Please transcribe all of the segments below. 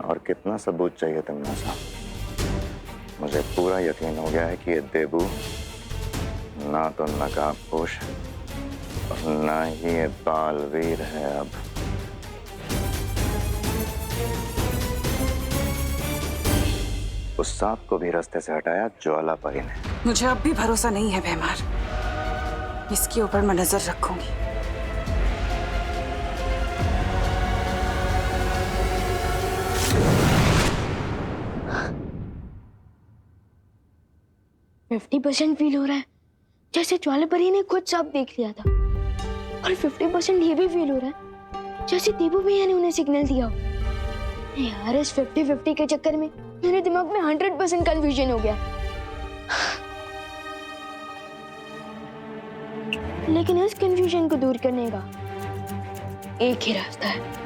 और कितना सबूत चाहिए तुमने साहब? मुझे पूरा यकीन हो गया है कि ये देबू ना तो नकाबपोश और ना ही ये बालवीर है। अब उस सांप को भी रास्ते से हटाया ज्वाला परी ने। मुझे अब भी भरोसा नहीं है भैमार। इसके ऊपर मैं नजर रखूंगी। %50 फील हो रहा है जैसे ज्वाला परी ने खुद सब देख लिया था, और 50% ये भी फील हो रहा है जैसे देबू भैया ने उन्हें सिग्नल दिया हो। यार इस 50-50 के चक्कर में मेरे दिमाग में 100% कंफ्यूजन हो गया। लेकिन इस कंफ्यूजन को दूर करने का एक ही रास्ता है।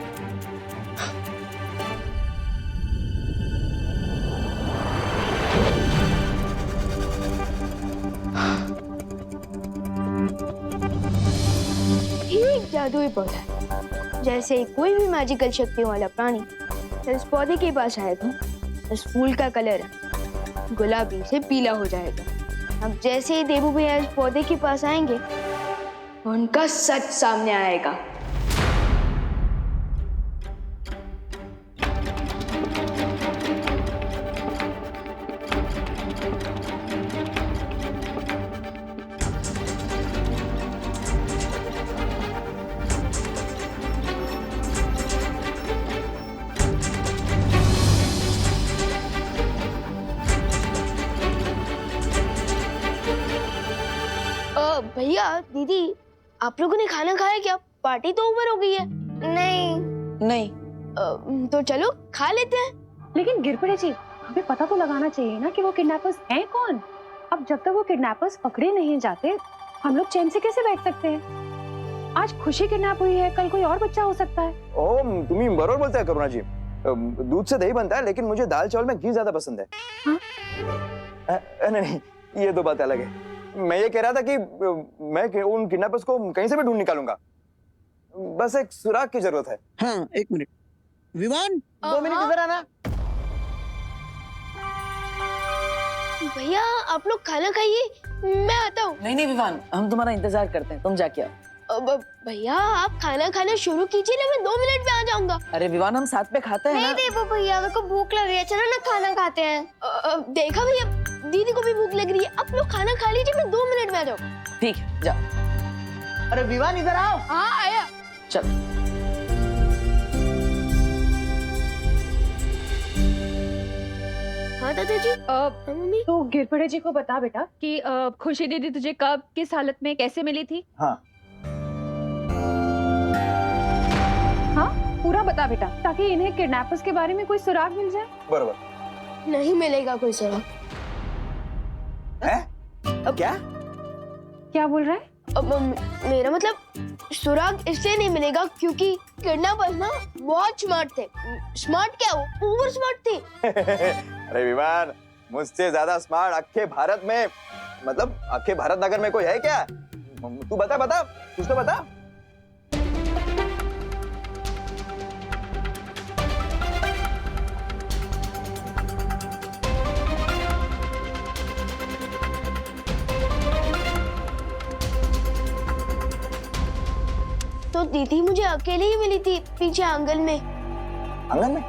ये एक जादुई पौधा है। जैसे कोई भी मैजिकल शक्ति वाला प्राणी इस पौधे के पास आएगा, इस फूल का कलर गुलाबी से पीला हो जाएगा। अब जैसे ही देबू भैया इस पौधे के पास आएंगे, उनका सच सामने आएगा। भैया दीदी, आप लोगों ने खाना खाया क्या? पार्टी तो ओवर हो गई है। नहीं। तो चलो खा लेते हैं। लेकिन गिरपड़े जी, हमें पता तो लगाना चाहिए ना कि वो किडनैपर्स हैं कौन। अब जब तक वो किडनैपर्स पकड़े नहीं जाते, हम लोग चैन से कैसे बैठ सकते हैं? आज खुशी किडनैप हुई है, कल कोई और बच्चा हो सकता है। ओ, तुम्ही बरोबर बोलते हैं करुणा जी। दूध से दही बनता है, लेकिन मुझे दाल चावल में घी ज्यादा पसंद है। हाँ? नहीं, ये दो बात अलग है। मैं ये कह रहा था कि मैं उन किडनैपर्स को कहीं से भी ढूंढ निकालूंगा। बस एक सुराग की जरूरत है। हाँ, एक मिनट। विमान, 2 मिनट इधर आना। भैया आप लोग खाना खाइए, मैं आता हूँ। नहीं विवान, हम तुम्हारा इंतजार करते हैं, तुम जाके आओ। भैया आप खाना खाना शुरू कीजिए ना, मैं 2 मिनट में आ जाऊंगा। अरे विवान, हम साथ में खाते हैं ना। नहीं देबू भैया, मेरे को भूख लग रही है, चलो ना खाना खाते हैं। देखा भैया, दीदी को भी भूख लग रही है। आप लोग खाना खा लीजिए, मैं 2 मिनट में आ जाऊँ। ठीक है, जाओ। अरे विवान इधर आओ। हाँ आया। चल। हाँ दादा जी। मम्मी। तो गिरपड़े जी को बता बेटा कि खुशी दीदी तुझे कब, किस हालत में, कैसे मिली थी। हाँ हाँ, पूरा बता बेटा, ताकि इन्हें किडनैपर्स के बारे में कोई सुराग मिल जाए। बरोबर। नहीं मिलेगा कोई सुराग। है? क्या? क्या बोल रहा है? मेरा मतलब सुराग इसलिए नहीं मिलेगा क्योंकि किडनैपर्स ना बहुत स्मार्ट थे। स्मार्ट क्या, वो ओवर स्मार्ट थे। अरे विमान, मुझसे ज्यादा स्मार्ट अख्खे भारत में, मतलब अख्खे भारत नगर में कोई है क्या? तू बता कुछ तो बता। तो दीदी मुझे अकेले ही मिली थी पीछे आंगन में। आंगन में?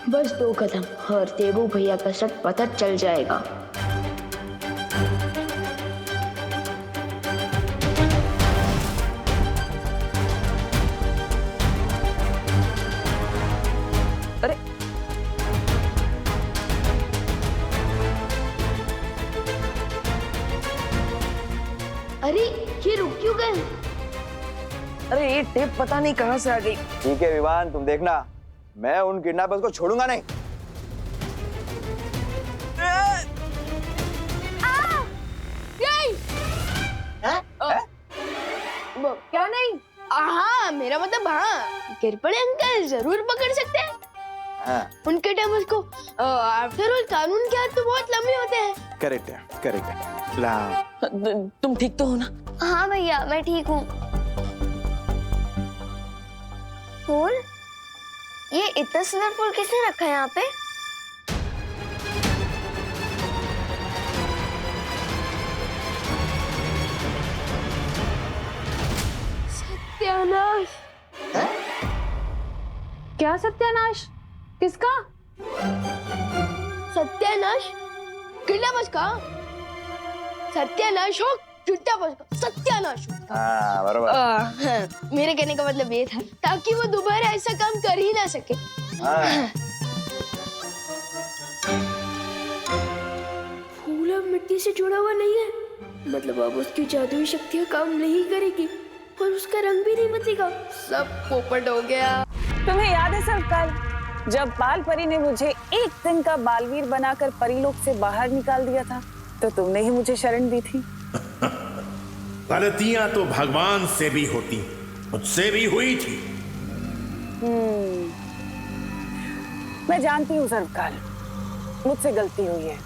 बस 2 कदम और देबू भैया का सच पता चल जाएगा। अरे अरे ये रुक क्यों गए? अरे ये टेप पता नहीं कहाँ से आ गई। ठीक है विमान, तुम देखना, मैं उन किडनैपर्स को छोड़ूंगा नहीं। क्या नहीं? हाँ मेरा मतलब हाँ, गिरपड़े अंकल जरूर पकड़ सकते हैं। हाँ। उनके टाइम उसको आफ्टर ऑल कानून के हाथ तो बहुत लंबे होते हैं। करेक्ट है, करेक्ट है। सलाम। तुम ठीक तो हो ना? हाँ भैया मैं ठीक हूँ। फूल, ये इतना सुंदर फूल किसने रखा है यहाँ पे? सत्यानाश। क्या सत्यानाश? किसका? सत्यानाश? किडनैपर्स का? सत्यानाश हो किडनैपर्स का सत्यानाश हो। हाँ बराबर। हाँ, मेरे कहने का मतलब ये था ताकि वो दोबारा ऐसा काम कर ही ना सके। हाँ। फूल अब मिट्टी से जुड़ा हुआ नहीं है, मतलब अब उसकी जादुई शक्तियाँ काम नहीं करेगी और उसका रंग भी नहीं बदलेगा। सब पोपट हो गया। तुम्हें याद है सर, कल जब बाल परी ने मुझे एक दिन का बालवीर बनाकर परीलोक से बाहर निकाल दिया था, तो तुमने ही मुझे शरण दी थी। गलतियां तो भगवान से भी होती, मुझसे भी हुई थी। मैं जानती हूँ सर्वकाल, मुझसे गलती हुई है।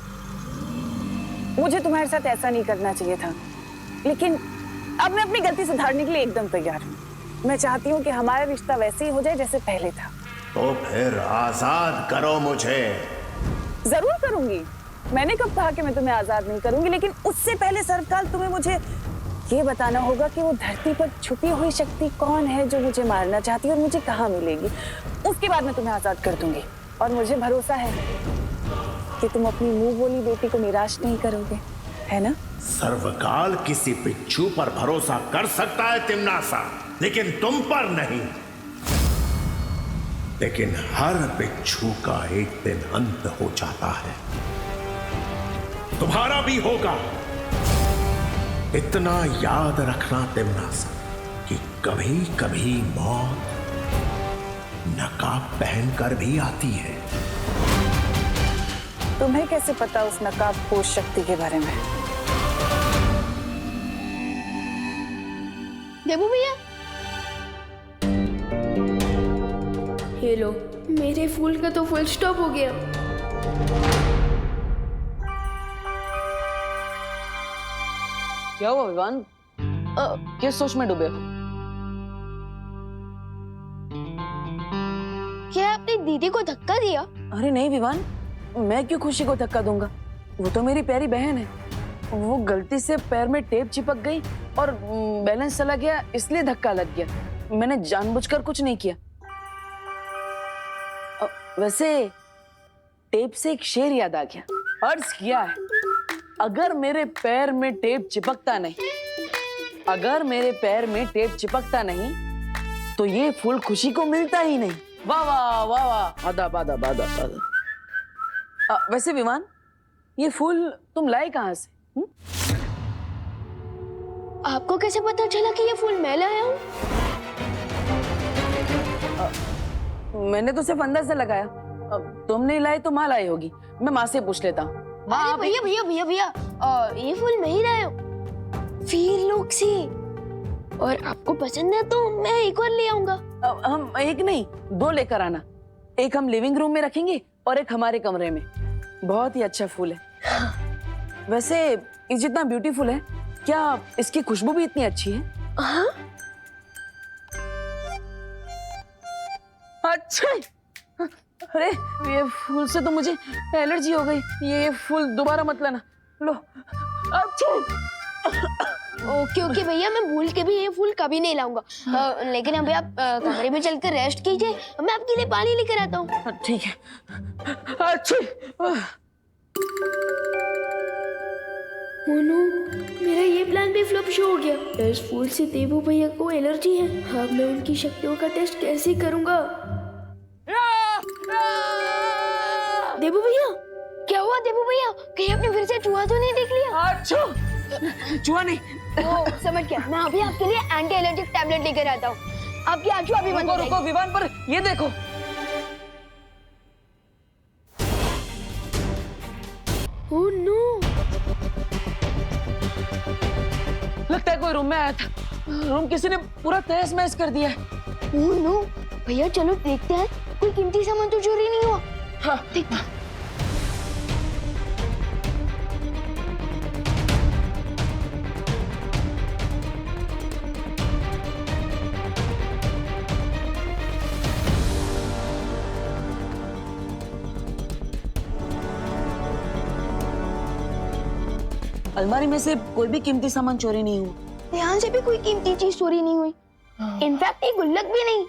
मुझे तुम्हारे साथ ऐसा नहीं करना चाहिए था, लेकिन अब मैं अपनी गलती सुधारने के लिए एकदम तैयार हूँ। मैं चाहती हूँ कि हमारा रिश्ता वैसे ही हो जाए जैसे पहले था। तो फिर आजाद करो मुझे। जरूर करूंगी। मैंने कब कहा कि मैं तुम्हें आजाद नहीं करूंगी, लेकिन उससे पहले सर्वकाल तुम्हें मुझे ये बताना होगा कि वो धरती पर छुपी हुई शक्ति कौन है जो मुझे मारना चाहती है और मुझे कहाँ मिलेगी। उसके बाद मैं तुम्हें आजाद कर दूंगी और मुझे भरोसा है कि तुम अपनी मुंह बोली बेटी को निराश नहीं करोगे, है ना? सर्वकाल किसी बिच्छू पर भरोसा कर सकता है तिमनासा, लेकिन तुम पर नहीं। लेकिन हर बिच्छू का एक दिन अंत हो जाता है, तुम्हारा भी होगा। इतना याद रखना तिमनासा कि कभी कभी मौत नकाब पहनकर भी आती है। तुम्हें कैसे पता उस नकाबपोश शक्ति के बारे में? देबू भैया, ये लो, मेरे फूल का तो फुल स्टॉप हो गया। क्या हुआ विवान? किस सोच में डूबे हो? क्या आपने दीदी को धक्का दिया? अरे नहीं विवान, मैं क्यों खुशी को धक्का दूंगा? वो तो मेरी प्यारी बहन है। वो गलती से पैर में टेप चिपक गई और बैलेंस चला गया, इसलिए धक्का लग गया। मैंने जानबूझकर कुछ नहीं किया। वैसे टेप से एक शेर याद आ गया। अर्ज किया है, अगर मेरे पैर में टेप चिपकता नहीं, अगर मेरे पैर में टेप चिपकता नहीं, तो ये फूल खुशी को मिलता ही नहीं। वाह वाह वाह वाह, आदाब आदाब आदाब आदाब। वैसे विमान, ये फूल तुम लाए कहाँ से? आपको कैसे पता चला कि ये फूल मैं लाया हूँ? मैंने तो सिर्फ अंदर से लगाया। तुम नहीं लाए तो माँ लाई होगी। मैं माँ से पूछ लेता हूँ। अरे भैया भैया भैया भैया, ये फूल मैं ही लाया हूँ, वीर लोक से। और आपको पसंद है तो मैं एक और ले आऊंगा। हम एक नहीं, दो लेकर आना। एक हम लिविंग रूम में रखेंगे और एक हमारे कमरे में। बहुत ही अच्छा फूल है। वैसे ये जितना ब्यूटीफुल है, क्या इसकी खुशबू भी इतनी अच्छी है? हाँ? अच्छा, अरे ये फूल से तो मुझे एलर्जी हो गई। ये फूल दोबारा मत लाना। लो। अच्छा। ओके ओके भैया, मैं भूल के भी ये फूल कभी नहीं लाऊंगा। लेकिन अभी आप कमरे में चलकर रेस्ट कीजिए, मैं आपके लिए पानी लेकर आता हूँ। ठीक है। अच्छा। ओह नो, मेरा ये प्लान भी फ्लॉप शो हो गया। इस फूल से देवू भैया को एलर्जी है। अब मैं उनकी शक्तियों का टेस्ट कैसे करूंगा? देवू भैया, क्या हुआ देवू भैया? कहीं आपने फिर से चूहा तो नहीं देख लिया? अच्छा, चूहा नहीं। ओ, समझ गया। मैं अभी आपके लिए एंटी एलर्जिक टैबलेट लेकर आता हूँ। आपकी आंखें अभी बंद हो जाएगी। रुको विमान, पर ये देखो। ओह नो, लगता है कोई रूम में आया था। रूम किसी ने पूरा तहस महस कर दिया है। ओह नो, भैया चलो देखते हैं, कोई कीमती सामान तो चोरी नहीं हुआ। हाँ, देखते हैं। अलमारी में से कोई भी कीमती सामान चोरी नहीं हुआ। यहाँ से भी कोई कीमती चीज चोरी नहीं हुई। इनफैक्ट एक गुल्लक भी नहीं।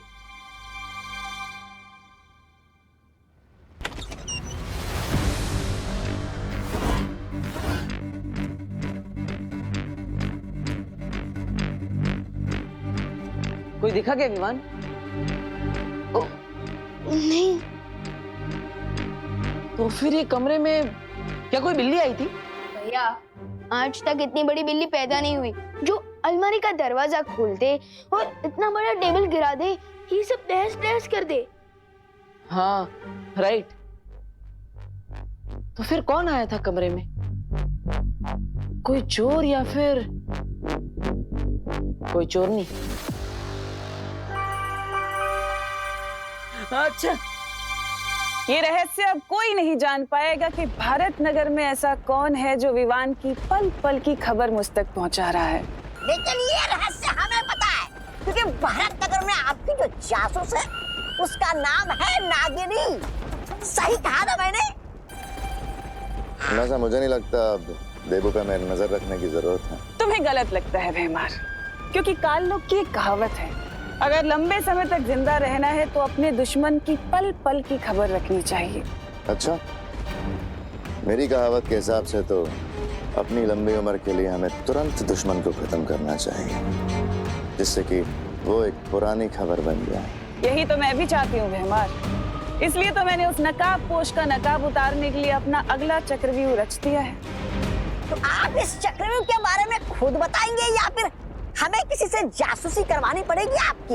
कोई दिखा क्या विवान? नहीं। तो फिर ये कमरे में क्या कोई बिल्ली आई थी? भैया आज तक इतनी बड़ी बिल्ली पैदा नहीं हुई जो अलमारी का दरवाजा खोल दे और इतना बड़ा टेबल गिरा दे, ये सब तहस नहस कर दे। हाँ राइट। तो फिर कौन आया था कमरे में? कोई चोर या फिर कोई चोरनी? अच्छा, ये रहस्य अब कोई नहीं जान पाएगा कि भारत नगर में ऐसा कौन है जो विवान की पल पल की खबर मुझ तक पहुंचा रहा है। लेकिन ये रहस्य हमें पता है, क्योंकि भारत नगर में आपकी जो जासूस है उसका नाम है नागिनी। सही कहा ना मैंने? ऐसा मुझे नहीं लगता अब देबू पे मेरी नजर रखने की जरूरत है। तुम्हें गलत लगता है भैमार, क्योंकि काल लोग की एक कहावत है, अगर लंबे समय तक जिंदा रहना है तो अपने दुश्मन की पल पल की खबर रखनी चाहिए। अच्छा, मेरी कहावत के हिसाब से तो अपनी लंबी उम्र के लिए हमें तुरंत दुश्मन को खत्म करना चाहिए, जिससे कि वो एक पुरानी खबर बन जाए। यही तो मैं भी चाहती हूँ भैमार, इसलिए तो मैंने उस नकाब पोश का नकाब उतारने के लिए अपना अगला चक्रव्यूह रच दिया है। तो आप इस चक्रव्यूह के बारे में खुद बताएंगे या फिर हमें किसी से जासूसी करवानी पड़ेगी आपकी?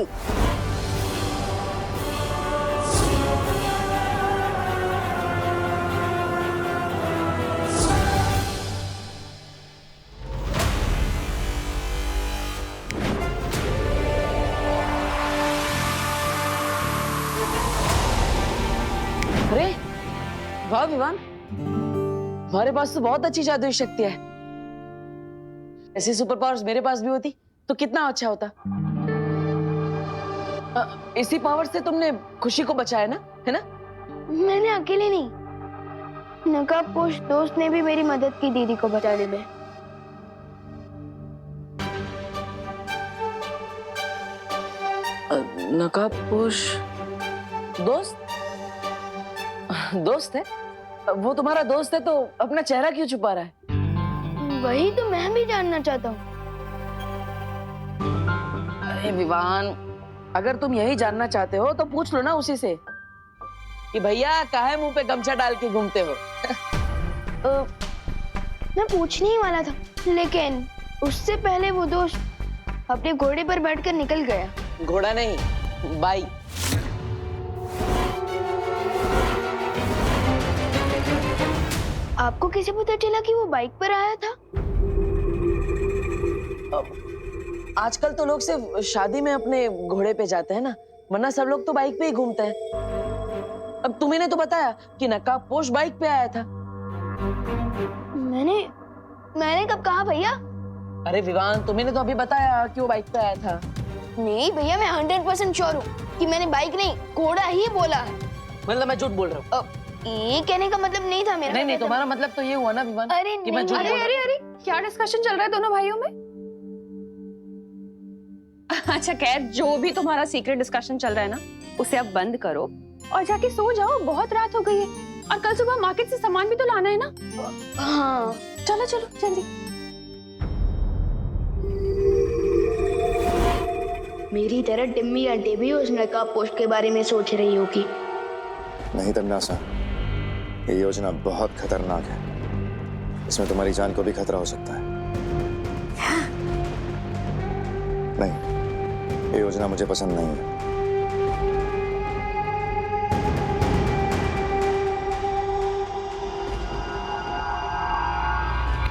अरे वाह विवान, हमारे पास तो बहुत अच्छी जादुई शक्ति है। ऐसी सुपर पावर्स मेरे पास भी होती तो कितना अच्छा होता। इसी पावर से तुमने खुशी को बचाया ना, है ना? मैंने अकेले नहीं, नकाब पोश दोस्त ने भी मेरी मदद की दीदी को बचाने में। नकाब पोश दोस्त? दोस्त है? वो तुम्हारा दोस्त है तो अपना चेहरा क्यों छुपा रहा है? वही तो मैं भी जानना चाहता हूँ। अरे विवान, अगर तुम यही जानना चाहते हो तो पूछ लो ना उसी से कि भैया काहे मुंह पे गमछा डाल के घूमते हो। मैं पूछने ही वाला था, लेकिन उससे पहले वो दोस्त अपने घोड़े पर बैठकर निकल गया। घोड़ा नहीं, बाइक। आपको कैसे पता चला कि वो बाइक पर आया था? आजकल तो लोग सिर्फ शादी में अपने घोड़े पे जाते हैं ना, वरना सब लोग तो बाइक पे ही घूमते हैं। अब तुम्ही ने तो बताया कि नकाब पोश बाइक पे आया था। मैंने कब कहा भैया? अरे विवान, तुम्ही ने तो अभी बताया कि वो बाइक पे आया था। नहीं भैया, मैं 100% श्योर हूँ कि मैंने बाइक नहीं घोड़ा ही बोला है। मतलब मैं झूठ बोल रहा हूँ? ये कहने का मतलब नहीं था मेरा। नहीं, तुम्हारा मतलब तो ये हुआ ना विवान कि मैं झूठ बोल रहा हूँ। अरे क्या डिस्कशन चल रहा है दोनों भाइयों में? अच्छा खैर, जो भी तुम्हारा सीक्रेट डिस्कशन चल रहा है ना, उसे अब बंद करो और जाके सो जाओ। बहुत रात हो गई है और कल सुबह मार्केट से सामान भी तो लाना है ना। हाँ चलो चलो जल्दी। मेरी तरह टिम्मी आंटी भी उस नकाब पोश के बारे में सोच रही होगी। नहीं तमन्ना, ये योजना बहुत खतरनाक है। इसमें तुम्हारी जान को भी खतरा हो सकता है। नहीं, ये योजना मुझे पसंद नहीं है।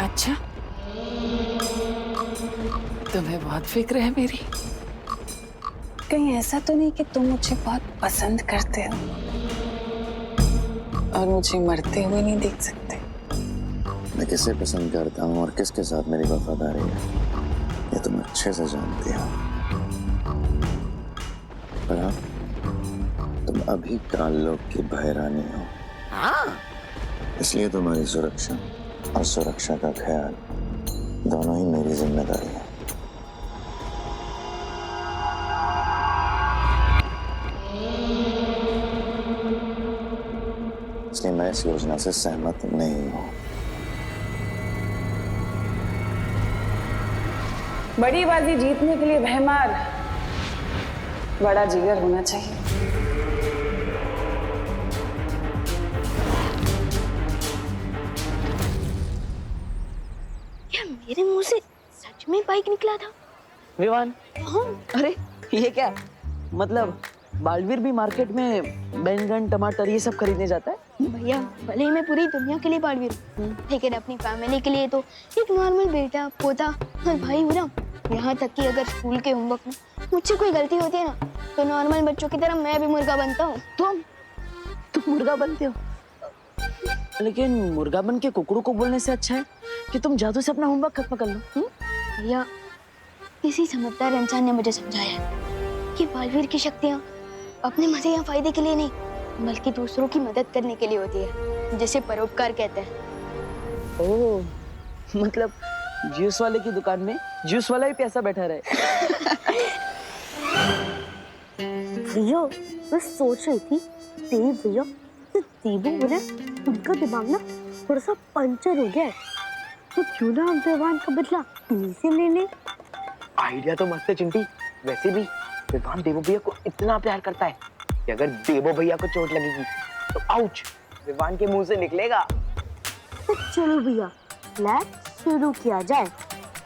अच्छा, तुम्हें बहुत फिक्र है मेरी। कहीं ऐसा तो नहीं कि तुम मुझे बहुत पसंद करते हो और मुझे मरते हुए नहीं देख सकते? मैं किसे पसंद करता हूँ और किसके साथ मेरी वफादारी है, ये तुम अच्छे से जानती हो। पर हाँ, तुम अभी काल लोग की बहरानी हो, इसलिए तुम्हारी सुरक्षा और सुरक्षा का ख्याल दोनों ही मेरी जिम्मेदारी है। इसलिए मैं इस योजना से सहमत नहीं हूं। बड़ी बाजी जीतने के लिए भयमार बड़ा जिगर होना चाहिए। क्या मेरे मुंह से सच में बाइक निकला था? विवान, अरे ये क्या मतलब बालवीर भी मार्केट में बैंगन टमाटर ये सब खरीदने जाता है? भैया भले ही मैं पूरी दुनिया के लिए बालवीर हूँ, लेकिन अपनी फैमिली के लिए तो एक नॉर्मल बेटा पोता और भाई हूँ ना। यहाँ तक कि अगर स्कूल के होमवर्क में मुझसे कोई गलती होती है ना, तो नॉर्मल बच्चों की तरह मैं भी मुर्गा बनता हूँ। तुम मुर्गा बनते हो? लेकिन मुर्गा बन के कुकड़ू को बोलने से अच्छा है कि तुम जादू से अपना होमवर्क खत्म कर लो। भैया किसी समझदार इंसान ने मुझे समझाया है कि बालवीर की शक्तियाँ अपने मजे या फायदे के लिए नहीं, बल्कि दूसरों की मदद करने के लिए होती है, जिसे परोपकार कहते हैं। ओह, मतलब जूस वाले की दुकान में जूस वाला ही प्यासा बैठा रहे। भैया मैं सोच रही थी, देव भैया तो देवू बोले उनका दिमाग ना थोड़ा सा पंचर हो गया है, तो क्यों ना हम विवान का बदला इन्हीं से ले लें। आइडिया तो मस्त है चिंटी। वैसे भी विवान देवो भैया को इतना प्यार करता है कि अगर देवो भैया को चोट लगेगी तो आउच विवान के मुंह से निकलेगा। तो चलो भैया प्लान शुरू किया जाए।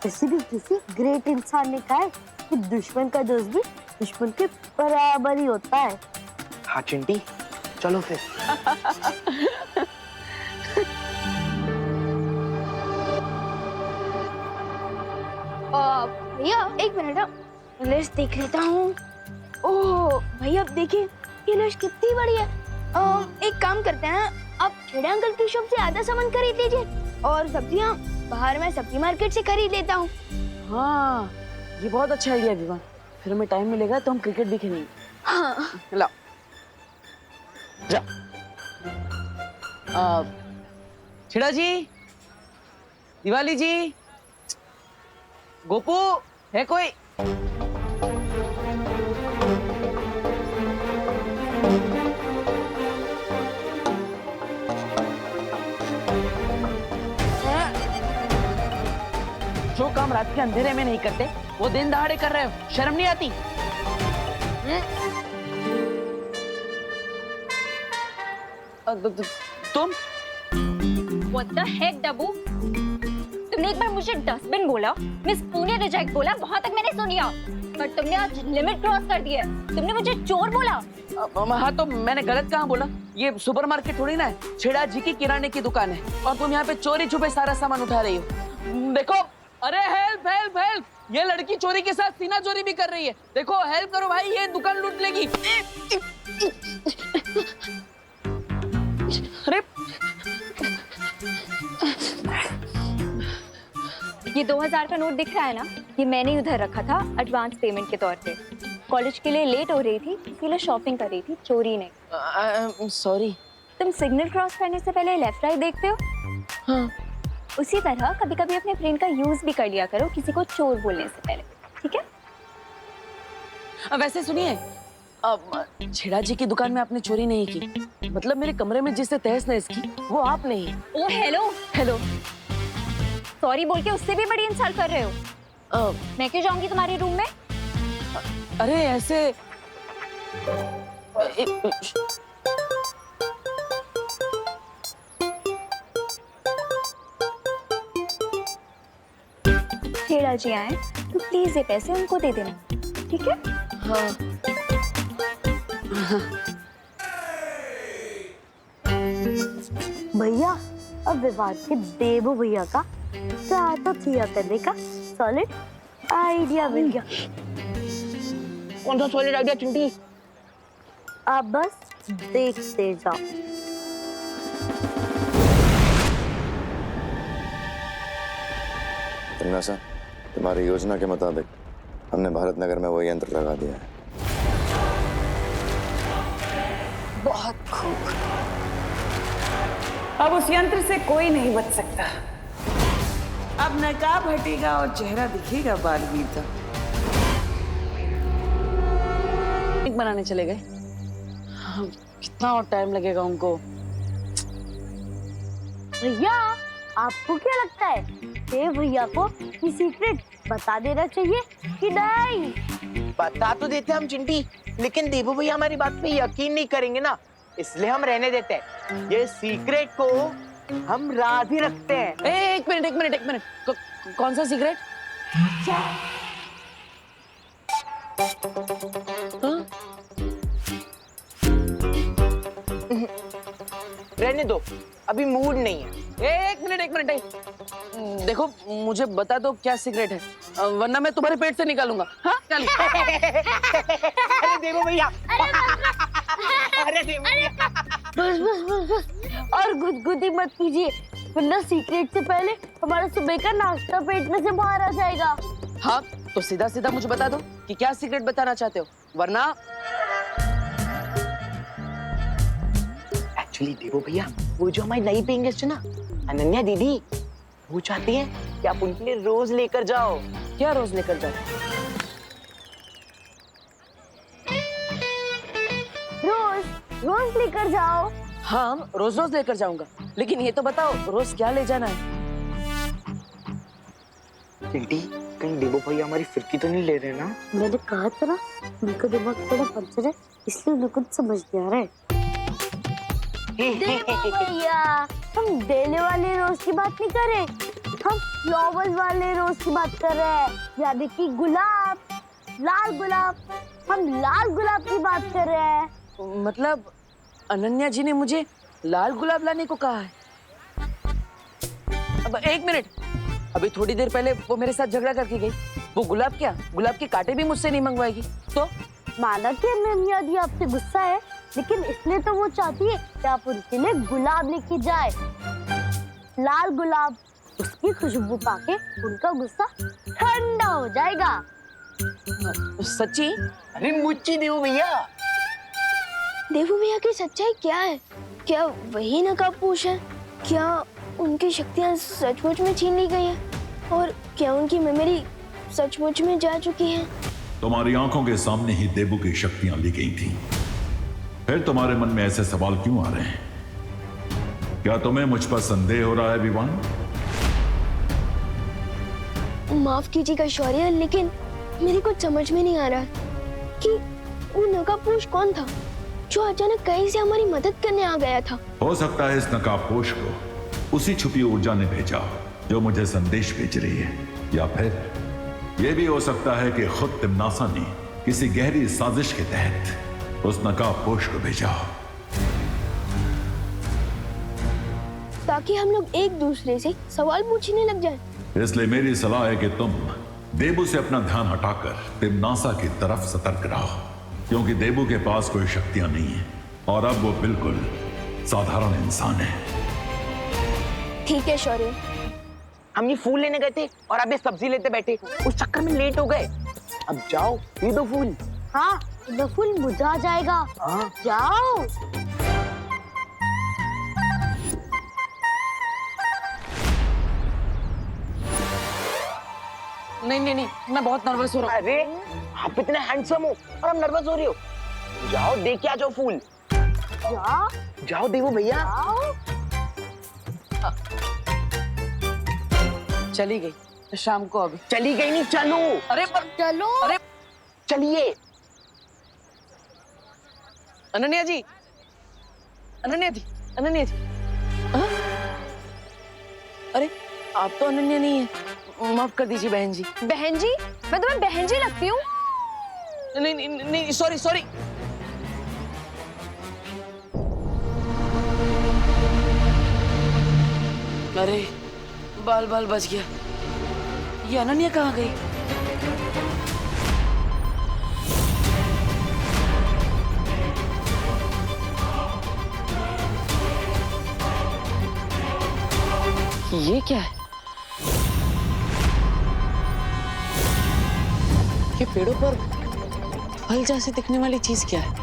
वैसे भी किसी ग्रेट इंसान ने कहा है कि दुश्मन का दोस्त भी दुश्मन के बराबर ही होता है। हाँ चिंटी, चलो फिर। भैया एक मिनट, लिस्ट देख लेता हूँ। ओह भैया अब देखिए ये लिस्ट कितनी बड़ी है। एक काम करते हैं, आप खेड़े अंकल की शॉप से आधा सामान खरीद लीजिए और सब्जियाँ बाहर मैं सब्जी मार्केट से खरीद लेता हूँ। हाँ, ये बहुत अच्छा आइडिया विवान। फिर हमें टाइम मिलेगा तो हम क्रिकेट भी खेलेंगे। हाँ लाओ जा। छिड़ा जी, दिवाली जी, गोपू है कोई? जो काम रात के अंधेरे में नहीं करते वो दिन दहाड़े कर रहे हो, शर्म नहीं आती? तुम What the heck, डब्बू? तुमने एक बार मुझे डस्टबिन बोला, मिस पुणे रिजेक्ट बोला, वहाँ तक मैंने सुन लिया, पर तुमने आज लिमिट क्रॉस कर दी है। तुमने मुझे चोर बोला। हाँ तो मैंने गलत कहाँ बोला? ये सुपरमार्केट थोड़ी ना है, छेड़ा जी की किराने की दुकान है और तुम यहाँ पे चोरी छुपे सारा सामान उठा रही हो। देखो, अरे हेल्प हेल्प हेल्प, ये लड़की चोरी के साथ सीना चोरी भी कर रही है। देखो हेल्प करो भाई, ये दुकान लूट लेगी। अरे ये 2000 का नोट दिख रहा है ना, ये मैंने उधर रखा था एडवांस पेमेंट के तौर पे। कॉलेज के लिए लेट हो रही थी, इसीलिए शॉपिंग कर रही थी, चोरी नहीं। सॉरी। तुम सिग्नल क्रॉस करने से पहले लेफ्ट राइट देखते हो? हाँ। उसी तरह कभी कभी अपने ब्रेन का यूज भी कर लिया करो किसी को चोर बोलने से पहले, ठीक है? वैसे सुनिए, छेड़ा जी की दुकान में आपने चोरी नहीं की, मतलब मेरे कमरे में जिससे तहस नहस की वो आप नहीं। ओ हेलो हेलो, सॉरी बोल के उससे भी बड़ी इंसल्ट कर रहे हो। मैं क्यों जाऊंगी तुम्हारे रूम में? अरे ऐसे छेड़ा जी आए तो प्लीज ये पैसे उनको दे देना, ठीक है? हाँ। भैया अब विवाद के देवो भैया का तो थिया करने का सॉलिड आइडिया मिल गया। कौन सा सॉलिड आइडिया चिंटी? आप बस देखते जाओ। तमन्ना, तुम्हारी योजना के मुताबिक हमने भारत नगर में वो यंत्र लगा दिया है। बहुत खूब। अब उस यंत्र से कोई नहीं बच सकता। अब नकाब हटेगा और चेहरा दिखेगा बालवीर का। केक बनाने चले गए। कितना और टाइम लगेगा उनको? भैया आपको क्या लगता है देव भैया को ये सीक्रेट बता देना चाहिए कि नहीं? बता तो देते हम चिंटी, लेकिन देवू भैया हमारी बात पे यकीन नहीं करेंगे ना, इसलिए हम रहने देते हैं। ये सीक्रेट को हम राज ही रखते हैं। एक मिनट। कौन सा सीक्रेट? रहने दो, अभी मूड नहीं है। एक मिनट। देखो मुझे बता दो क्या सीक्रेट है, वरना मैं तुम्हारे पेट से निकालूंगा। हाँ चल। अरे देवू भैया, अरे देवू भैया, बस और गुदगुदी मत कीजिए, वरना सीक्रेट से पहले हमारा सुबह का नाश्ता पेट में से बाहर आ जाएगा। हाँ तो सीधा मुझे बता दो कि क्या सीक्रेट बताना चाहते हो, वरना। एक्चुअली देवू भैया, वो जो हमारी नई पेइंग गेस्ट है ना, अनन्या दीदी, वो चाहती है कि आप उनके लिए रोज लेकर जाओ। क्या रोज लेकर जाओ? रोज लेकर जाओ। हाँ रोज लेकर जाऊंगा, लेकिन ये तो बताओ रोज क्या ले जाना है? चिंटी, कहीं देवू भैया हमारी फिरकी तो नहीं ले रहे ना? मैंने कहा था ना, उनका दिमाग थोड़ा पंचर है, इसलिए उन्हें कुछ समझ नहीं आ रहा है। भैया, हम डेले वाले रोज की बात नहीं कर रहे, हम फ्लावर्स वाले रोज की बात कर रहे हैं, यानी कि गुलाब, लाल गुलाब। हम लाल गुलाब की बात कर रहे हैं। मतलब अनन्या जी ने मुझे लाल गुलाब लाने को कहा है? अब एक मिनट, अभी थोड़ी देर पहले वो मेरे साथ झगड़ा करके गई। वो गुलाब के कांटे भी मुझसे नहीं मंगवाएगी तो? माना कि अनन्या दी आपसे गुस्सा है, लेकिन इसलिए तो वो चाहती है कि आप उनके लिए गुलाब लेके जाए, लाल गुलाब। उसकी खुशबू पाके उनका गुस्सा ठंडा हो जाएगा। सच्ची? अरे मुच्ची देवू भैया। देवू भैया की सच्चाई क्या है? क्या वही नकाबपोश है? क्या उनकी शक्तियाँ सचमुच में छीन ली गई है? और क्या उनकी मेमोरी सचमुच में जा चुकी है? तुम्हारी आंखों के सामने ही देवू की शक्तियां ली गई थी, फिर तुम्हारे मन में ऐसे सवाल क्यों आ रहे हैं? क्या तुम्हें मुझ पर संदेह हो रहा है विवान? माफ कीजिएगा शौर्य, लेकिन मेरे कुछ समझ में नहीं आ रहा कि वो नकाबपोश कौन था जो अचानक कहीं से हमारी मदद करने आ गया था। हो सकता है इस नकाबपोश को उसी छुपी ऊर्जा ने भेजा जो मुझे संदेश भेज रही है, या फिर यह भी हो सकता है कि खुद तिम्नासा ने किसी गहरी साजिश के तहत उस नकाबपोश को भेजा, ताकि हम लोग एक दूसरे से सवाल पूछने लग जाएं। इसलिए मेरी सलाह है कि तुम देबू से अपना ध्यान हटाकर तिम्नासा की तरफ सतर्क रहो, क्योंकि देबू के पास कोई शक्तियां नहीं है और अब वो बिल्कुल साधारण इंसान है। ठीक है शौर्य। हम ये फूल लेने गए थे और अब ये सब्जी लेते बैठे, उस चक्कर में लेट हो गए। अब जाओ ये दो फूल। हाँ, ये फूल मुरझा जाएगा। हाँ। जाओ। नहीं, मैं बहुत नर्वस हो रहा हूँ। अरे आप इतने हैंडसम हो और हम नर्वस हो रही हो। जाओ देख के आ जाओ फूल। जाओ देवू भैया। चली गई शाम को। अभी चली गई नहीं, चलो। अरे पर चलो। अरे चलिए। अनन्या जी। हाँ? अरे आप तो अनन्या नहीं है, माफ कर दीजिए बहन जी। बहन जी? मैं तुम्हें बहन जी लगती हूँ? नहीं, सॉरी। अरे बाल बच गया। ये अनन्या कहाँ गई? ये क्या है? ये पेड़ों पर फल जैसे दिखने वाली चीज क्या है?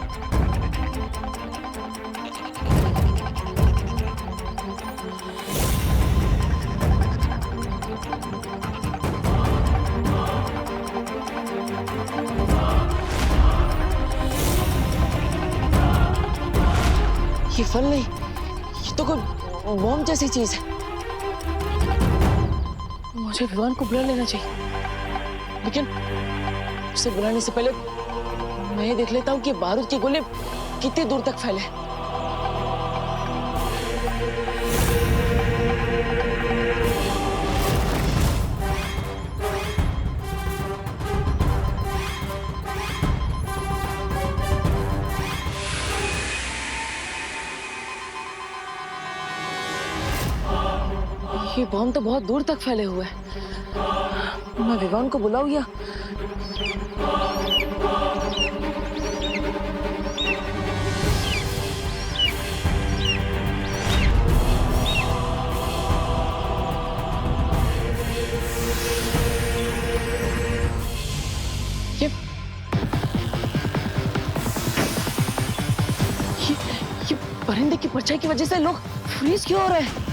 ये फल नहीं, ये तो कोई बॉम्ब जैसी चीज है। मुझे विवान को बुला लेना चाहिए, लेकिन उसे बुलाने से पहले मैं ये देख लेता हूँ कि बारूद के गोले कितनी दूर तक फैले हैं। ये बॉम्ब तो बहुत दूर तक फैले हुए हैं। मैं विवान को बुलाऊं या ये परिंदे की परछाई की वजह से लोग फ्रीज क्यों हो रहे हैं?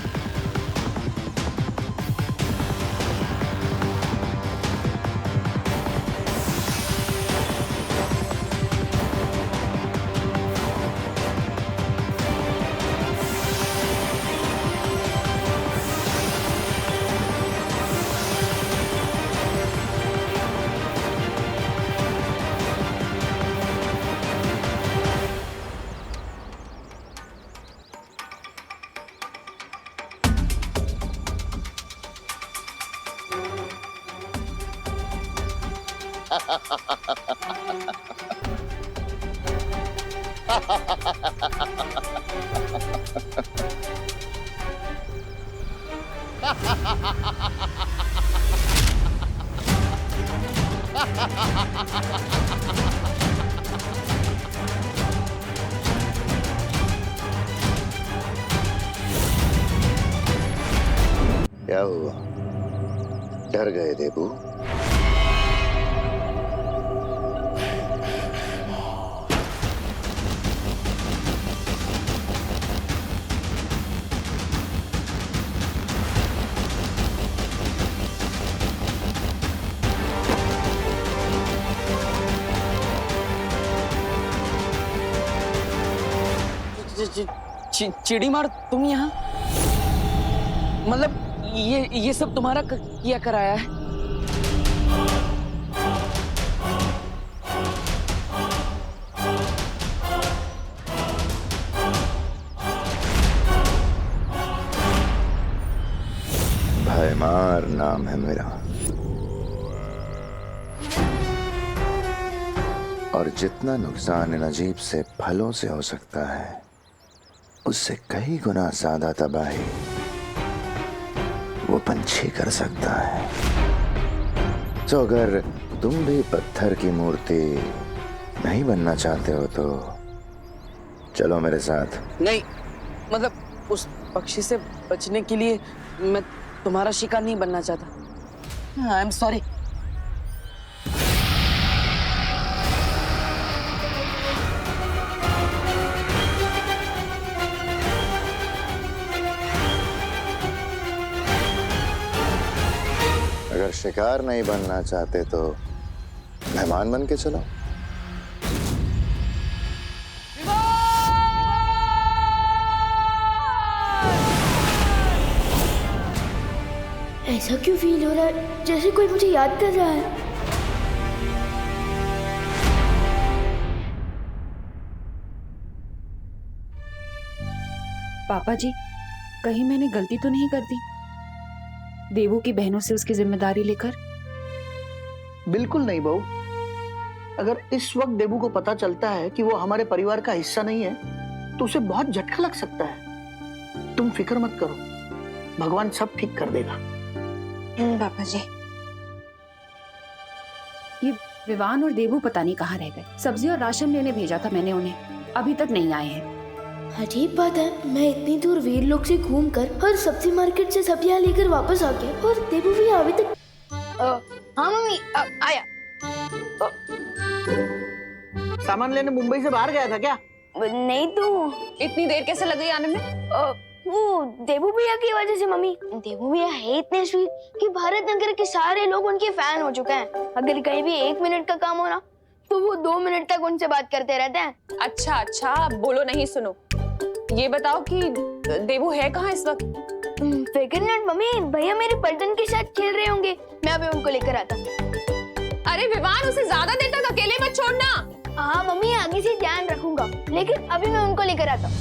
क्या हुआ? डर गए देबू? चिड़ी मार, तुम यहाँ? मतलब ये सब तुम्हारा किया कराया है? भयमार नाम है मेरा, और जितना नुकसान इन अजीब से फलों से हो सकता है उससे कई गुना ज्यादा तबाही वो पंछी कर सकता है। तो अगर तुम भी पत्थर की मूर्ति नहीं बनना चाहते हो तो चलो मेरे साथ। नहीं, मतलब उस पक्षी से बचने के लिए मैं तुम्हारा शिकार नहीं बनना चाहता। I am sorry. अगर शिकार नहीं बनना चाहते तो मेहमान बन के चलो। ऐसा क्यों फील हो रहा है जैसे कोई मुझे याद कर रहा है? पापा जी, कहीं मैंने गलती तो नहीं कर दी देवू की बहनों से उसकी जिम्मेदारी लेकर? बिल्कुल नहीं बहू। अगर इस वक्त देबू को पता चलता है कि वो हमारे परिवार का हिस्सा नहीं है तो उसे बहुत झटका लग सकता है। तुम फिक्र मत करो, भगवान सब ठीक कर देगा। पापा जी, ये विवान और देवू पता नहीं कहाँ रह गए। सब्जी और राशन लेने भेजा था मैंने उन्हें, अभी तक नहीं आए हैं। अजीब बात है, मैं इतनी दूर वीर लोग से घूमकर और सब्जी मार्केट से सब्जियां लेकर वापस आ गया और देबू भी अभी तक। हाँ मम्मी, आया। सामान लेने मुंबई से बाहर गया था क्या? नहीं तो इतनी देर कैसे लग गई आने में? वो देवू भैया की वजह से मम्मी। देवू भैया है इतने स्वीट कि भारत नगर के सारे लोग उनके फैन हो चुके हैं। अगर कहीं भी 1 मिनट का काम हो ना तो वो 2 मिनट तक उनसे बात करते रहते हैं। अच्छा, बोलो नहीं, सुनो। ये बताओ कि देवू है कहाँ इस वक्त? फिकर नॉट मम्मी, भैया मेरे पलटन के साथ खेल रहे होंगे, मैं अभी उनको लेकर आता हूँ। अरे विवान, उसे ज्यादा देर तक अकेले मत छोड़ना। हाँ मम्मी, आगे से ध्यान रखूंगा, लेकिन अभी मैं उनको लेकर आता हूँ।